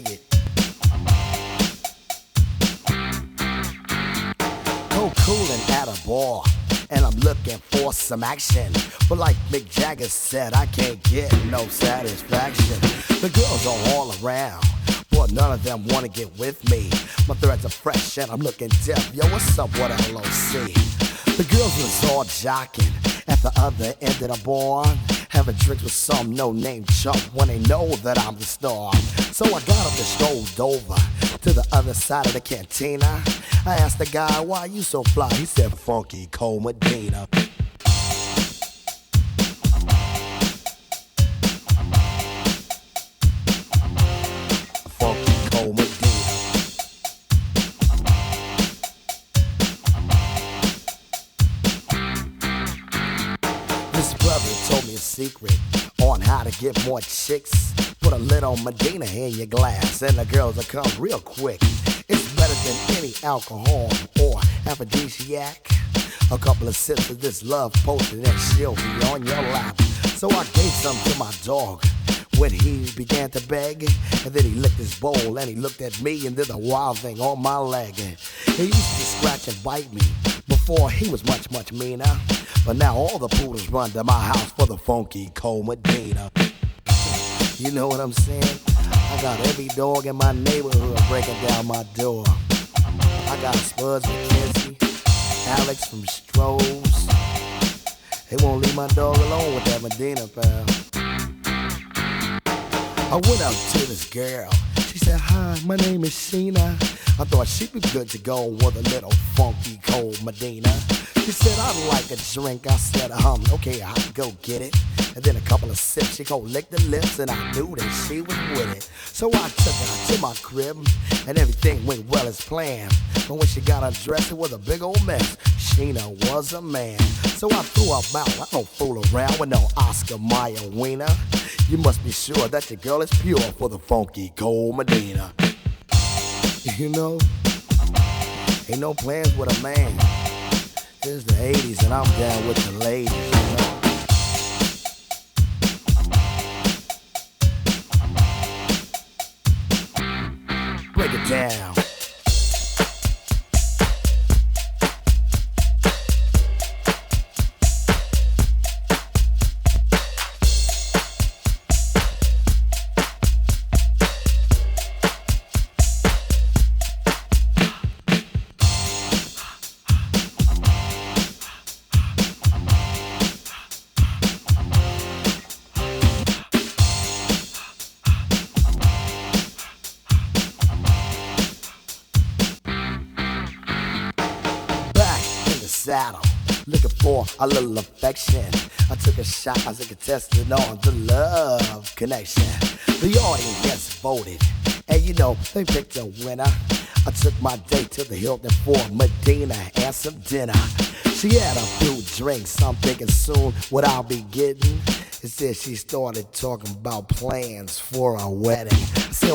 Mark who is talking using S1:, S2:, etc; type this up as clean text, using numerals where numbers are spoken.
S1: dig it. Coolin' at a bar, and I'm looking for some action. But like Mick Jagger said, I can't get no satisfaction. The girls are all around, but none of them wanna get with me. My threads are fresh and I'm looking deaf. Yo, what's up with LOC? The girls was all jocking at the other end of the bar, having drinks with some no-name chump when they know that I'm the star. So I got up and strolled over to the other side of the cantina. I asked the guy, why you so fly? He said, Funky Cole Medina. Funky Cole Medina. This brother told me a secret on how to get more chicks. Put a little Medina in your glass and the girls will come real quick. It's better than any alcohol or aphrodisiac. A couple of sips of this love potion and she'll be on your lap. So I gave some to my dog when he began to beg. And then he licked his bowl and he looked at me and did a wild thing on my leg. He used to scratch and bite me before he was much, much meaner. But now all the poodles run to my house for the Funky Cole Medina. You know what I'm saying? I got every dog in my neighborhood breaking down my door. I got Spuds McKenzie, Alex from Strohs. They won't leave my dog alone with that Medina, pal. I went up to this girl. She said, hi, my name is Sheena. I thought she'd be good to go with a little Funky Cole Medina. She said, I'd like a drink. I said, okay, I'll go get it. And then a couple of sips, she go lick the lips, and I knew that she was with it. So I took her to my crib, and everything went well as planned. But when she got undressed, it was a big old mess. Sheena was a man. So I threw her out. I don't fool around with no Oscar Mayer wiener. You must be sure that your girl is pure for the Funky Cole Medina. You know, ain't no plans with a man. It's the 80s and I'm down with the ladies, you know. Break it down. Saddle, looking for a little affection. I took a shot as a contestant on the love connection. The audience voted, and you know, they picked a winner. I took my date to the Hilton for Medina and some dinner. She had a few drinks, I'm thinking soon what I'll be getting. It said she started talking about plans for a wedding. I said,